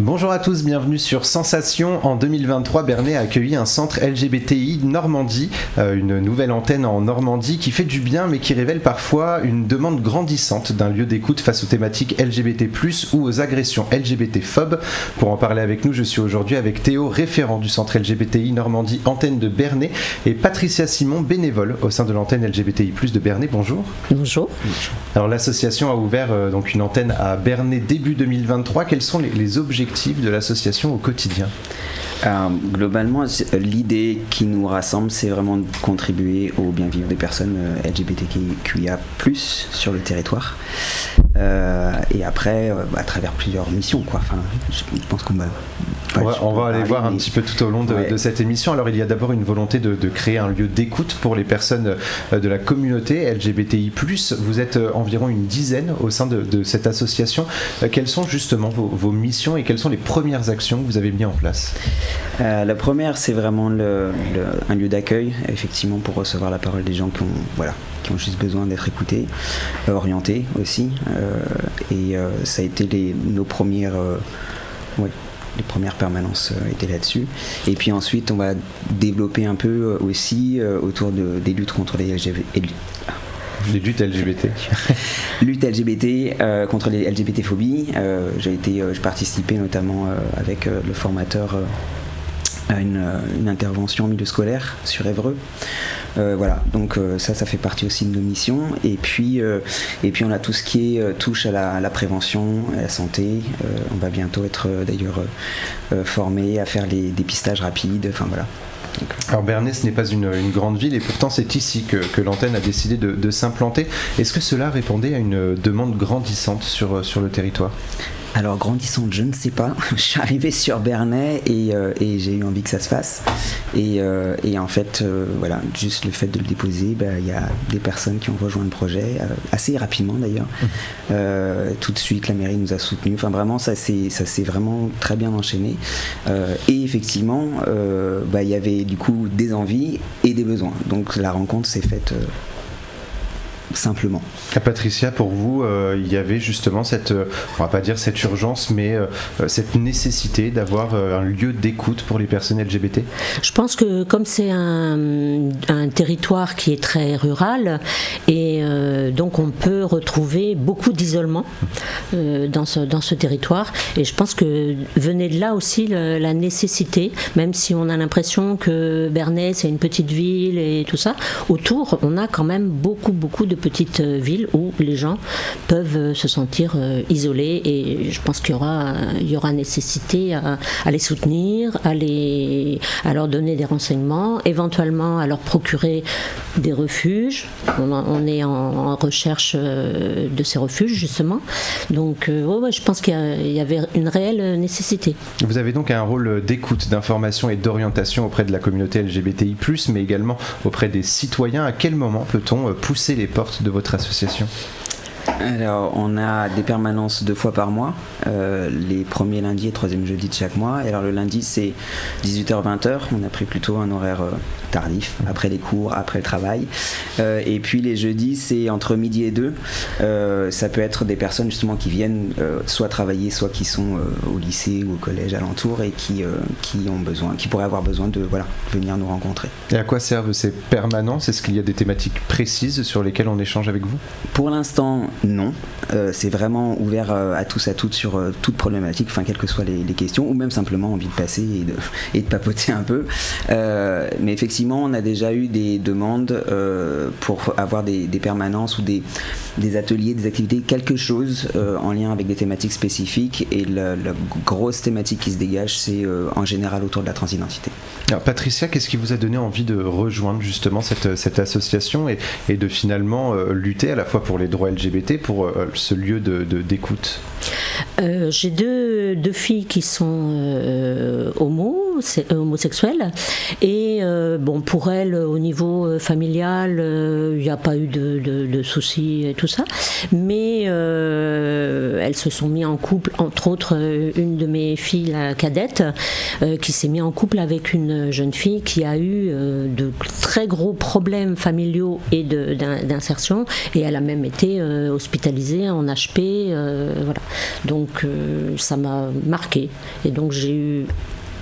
Bonjour à tous, bienvenue sur Sensation. En 2023, Bernay a accueilli un centre LGBTI Normandie, une nouvelle antenne en Normandie qui fait du bien mais qui révèle parfois une demande grandissante d'un lieu d'écoute face aux thématiques LGBT+, ou aux agressions LGBT-phobes. Pour en parler avec nous, je suis aujourd'hui avec Théo, référent du centre LGBTI Normandie antenne de Bernay, et Patricia Simon, bénévole au sein de l'antenne LGBTI+ de Bernay. Bonjour. Bonjour. Alors l'association a ouvert donc une antenne à Bernay début 2023. Quels sont les objectifs de l'association au quotidien ? Globalement, l'idée qui nous rassemble, c'est vraiment de contribuer au bien-vivre des personnes LGBTQIA+ sur le territoire. Et après, à travers plusieurs missions, quoi. Enfin, je pense qu'on va... On va aller voir un petit peu tout au long de cette émission. Alors il y a d'abord une volonté de créer un lieu d'écoute pour les personnes de la communauté LGBTI+. Vous êtes environ une dizaine au sein de cette association. Quelles sont justement vos missions et quelles sont les premières actions que vous avez mises en place ? La première, c'est vraiment un lieu d'accueil, effectivement, pour recevoir la parole des gens qui ont juste besoin d'être écoutés, orientés aussi. Et ça a été nos premières... les premières permanences étaient là-dessus. Et puis ensuite, on va développer un peu aussi autour des luttes contre les LGBT. Les luttes LGBT. Lutte LGBT contre les LGBT-phobies. Je participais notamment avec le formateur à une intervention en milieu scolaire sur Évreux. Donc ça fait partie aussi de nos missions. Et puis on a tout ce qui touche à la prévention, à la santé. On va bientôt être d'ailleurs formés à faire les dépistages rapides. Enfin voilà. Alors Bernay, ce n'est pas une grande ville et pourtant c'est ici que l'antenne a décidé de s'implanter. Est-ce que cela répondait à une demande grandissante sur le territoire ? Alors grandissante, je ne sais pas. Je suis arrivé sur Bernay et j'ai eu envie que ça se fasse. Et en fait, juste le fait de le déposer, il y a des personnes qui ont rejoint le projet, assez rapidement d'ailleurs. Tout de suite, la mairie nous a soutenus. Enfin vraiment, ça s'est vraiment très bien enchaîné. Et effectivement, il y avait du coup des envies et des besoins. Donc la rencontre s'est faite... simplement. Patricia, pour vous, il y avait justement on va pas dire cette urgence, mais cette nécessité d'avoir un lieu d'écoute pour les personnes LGBT ? Je pense que comme c'est un territoire qui est très rural, et donc on peut retrouver beaucoup d'isolement dans ce territoire, et je pense que venait de là aussi la nécessité, même si on a l'impression que Bernay c'est une petite ville et tout ça, autour on a quand même beaucoup de petites villes où les gens peuvent se sentir isolés, et je pense qu'il y aura nécessité à les soutenir, à leur donner des renseignements, éventuellement à leur procurer des refuges. On est en recherche de ces refuges justement, donc je pense qu'il y avait une réelle nécessité. Vous avez donc un rôle d'écoute, d'information et d'orientation auprès de la communauté LGBTI+, mais également auprès des citoyens. À quel moment peut-on pousser les portes de votre association ? Alors, on a des permanences 2 fois par mois, les premiers lundis et 3e jeudi de chaque mois. Et alors, le lundi, c'est 18h-20h. On a pris plutôt un horaire tardif, après les cours, après le travail. Et puis, les jeudis, c'est entre midi et 2. Ça peut être des personnes, justement, qui viennent soit travailler, soit qui sont au lycée ou au collège alentour et qui pourraient avoir besoin de venir nous rencontrer. Et à quoi servent ces permanences ? Est-ce qu'il y a des thématiques précises sur lesquelles on échange avec vous ? Pour l'instant, non. C'est vraiment ouvert à tous, à toutes sur toute problématique, quelles que soient les questions, ou même simplement envie de passer et de papoter un peu. Mais effectivement, on a déjà eu des demandes pour avoir des permanences ou des ateliers, des activités, quelque chose en lien avec des thématiques spécifiques. Et la grosse thématique qui se dégage, c'est en général autour de la transidentité. Alors Patricia, qu'est-ce qui vous a donné envie de rejoindre justement cette association et de finalement lutter à la fois pour les droits LGBT, pour ce lieu d'écoute ? J'ai deux filles qui sont homo, homosexuelle. Et bon, pour elle, au niveau familial, il n'y a pas eu de soucis et tout ça. Mais elles se sont mis en couple, entre autres une de mes filles, la cadette, qui s'est mise en couple avec une jeune fille qui a eu de très gros problèmes familiaux et d'insertion, et elle a même été hospitalisée en HP, voilà. Donc ça m'a marqué, et donc j'ai eu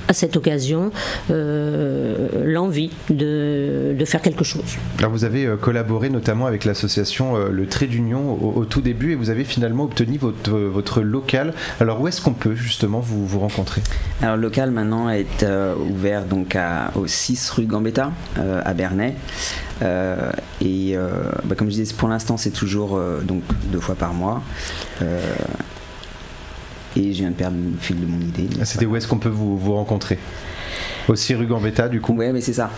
à cette occasion l'envie de faire quelque chose. Alors vous avez collaboré notamment avec l'association Le Trait d'Union au tout début, et vous avez finalement obtenu votre local. Alors où est-ce qu'on peut justement vous rencontrer ? Alors le local maintenant est ouvert donc au 6 rue Gambetta à Bernay. Comme je disais, pour l'instant c'est toujours donc 2 fois par mois. Et je viens de perdre le fil de mon idée. C'était où est-ce qu'on peut vous rencontrer ? Aussi rue Gambetta, du coup. Oui, mais c'est ça.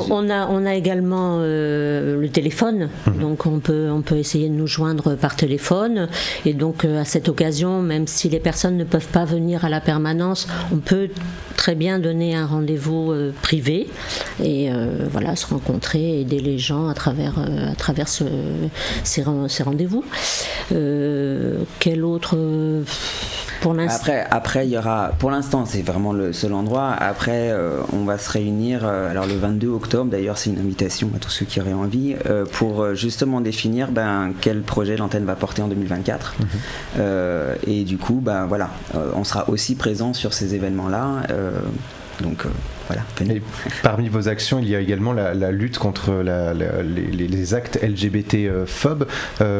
On a également le téléphone, donc on peut essayer de nous joindre par téléphone. Et donc à cette occasion, même si les personnes ne peuvent pas venir à la permanence, on peut très bien donner un rendez-vous privé et voilà, se rencontrer, aider les gens à travers ces rendez-vous. Quel autre pour l'instant. Après, il y aura, pour l'instant, c'est vraiment le seul endroit. Après, on va se réunir, alors le 22 octobre, d'ailleurs, c'est une invitation à tous ceux qui auraient envie, pour justement définir quel projet l'antenne va porter en 2024. Et du coup, voilà, on sera aussi présent sur ces événements-là. Voilà. Et parmi vos actions, il y a également la lutte contre les actes LGBT-phobes.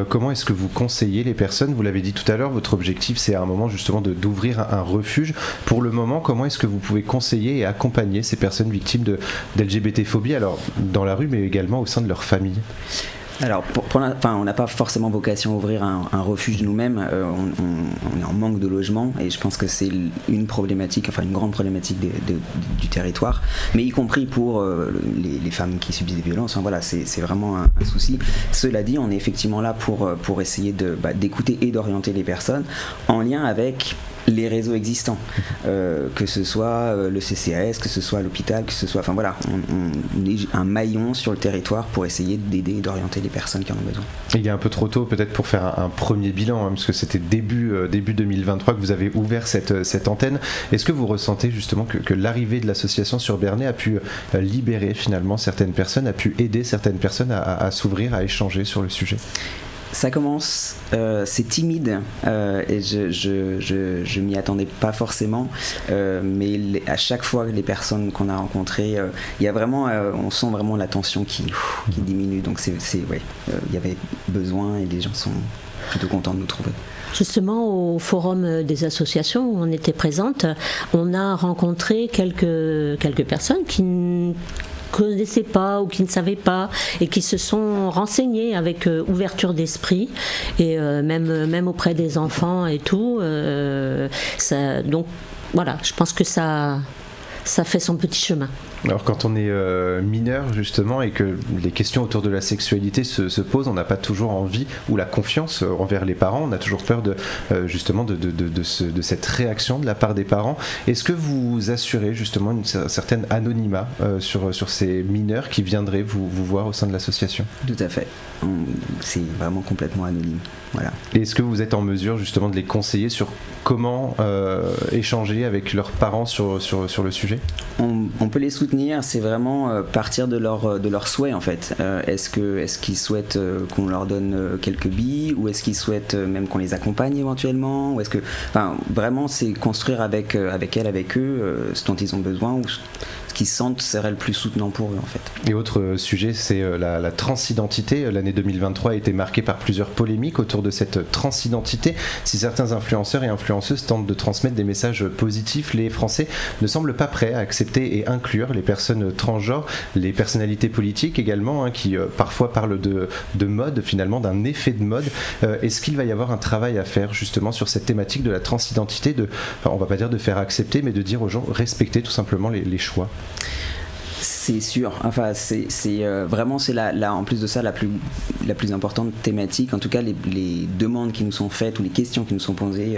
Comment est-ce que vous conseillez les personnes ? Vous l'avez dit tout à l'heure, votre objectif c'est à un moment justement d'ouvrir un refuge. Pour le moment, comment est-ce que vous pouvez conseiller et accompagner ces personnes victimes d'LGBT-phobie, alors dans la rue mais également au sein de leur famille ? Alors, on n'a pas forcément vocation à ouvrir un refuge nous-mêmes. On est en manque de logement, et je pense que c'est une grande problématique du territoire, mais y compris pour les femmes qui subissent des violences. Voilà, c'est vraiment un souci. Cela dit, on est effectivement là pour essayer d'écouter et d'orienter les personnes en lien avec les réseaux existants, que ce soit le CCAS, que ce soit l'hôpital, que ce soit, on est un maillon sur le territoire pour essayer d'aider et d'orienter les personnes qui en ont besoin. Il est un peu trop tôt peut-être pour faire un premier bilan, parce que c'était début 2023 que vous avez ouvert cette antenne. Est-ce que vous ressentez justement que l'arrivée de l'association sur Bernay a pu libérer finalement certaines personnes, a pu aider certaines personnes à s'ouvrir, à échanger sur le sujet ? Ça commence, c'est timide, et je m'y attendais pas forcément, mais à chaque fois les personnes qu'on a rencontrées, il y a vraiment, on sent vraiment la tension qui diminue, donc il y avait besoin et les gens sont plutôt contents de nous trouver. Justement, au forum des associations où on était présente, on a rencontré quelques personnes qui ne connaissaient pas ou qui ne savaient pas et qui se sont renseignés avec ouverture d'esprit, et même auprès des enfants et tout. Donc voilà, je pense que ça fait son petit chemin. Alors quand on est mineur justement et que les questions autour de la sexualité se posent, on n'a pas toujours envie ou la confiance envers les parents, on a toujours peur de cette réaction de la part des parents. Est-ce que vous assurez justement une certaine anonymat sur ces mineurs qui viendraient vous voir au sein de l'association ? Tout à fait, c'est vraiment complètement anonyme. Voilà. Et est-ce que vous êtes en mesure justement de les conseiller sur comment échanger avec leurs parents sur le sujet ? On peut les soutenir, c'est vraiment partir de leur souhait en fait. Est-ce qu'ils souhaitent qu'on leur donne quelques billes, ou est-ce qu'ils souhaitent même qu'on les accompagne éventuellement, ou vraiment c'est construire avec elles, avec eux, ce dont ils ont besoin, ou ce qu'ils sentent serait le plus soutenant pour eux en fait. Et autre sujet, c'est la transidentité. L'année 2023 a été marquée par plusieurs polémiques autour de cette transidentité. Si certains influenceurs et influenceuses tentent de transmettre des messages positifs, les Français ne semblent pas prêts à accepter et inclure les personnes transgenres, les personnalités politiques également, qui parfois parlent de mode, finalement d'un effet de mode. Est-ce qu'il va y avoir un travail à faire justement sur cette thématique de la transidentité, on va pas dire de faire accepter, mais de dire aux gens respecter tout simplement les choix? C'est sûr, c'est vraiment, c'est là en plus de ça la plus importante thématique, en tout cas les demandes qui nous sont faites ou les questions qui nous sont posées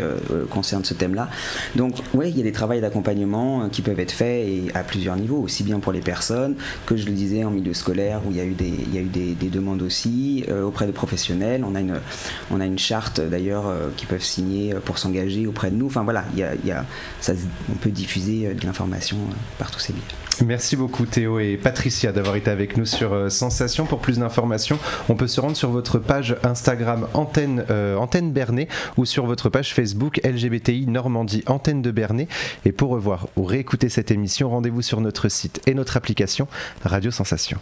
concernent ce thème-là. Donc oui, il y a des travaux d'accompagnement qui peuvent être faits et à plusieurs niveaux, aussi bien pour les personnes que je le disais en milieu scolaire où il y a eu des demandes aussi, auprès des professionnels. On a une charte d'ailleurs qui peuvent signer pour s'engager auprès de nous. Enfin voilà, on peut diffuser de l'information par tous ces biais. Merci beaucoup Théo et Patricia d'avoir été avec nous sur Sensation. Pour plus d'informations, on peut se rendre sur votre page Instagram Antenne Bernay ou sur votre page Facebook LGBTI Normandie Antenne de Bernay. Et pour revoir ou réécouter cette émission, rendez-vous sur notre site et notre application Radio Sensation.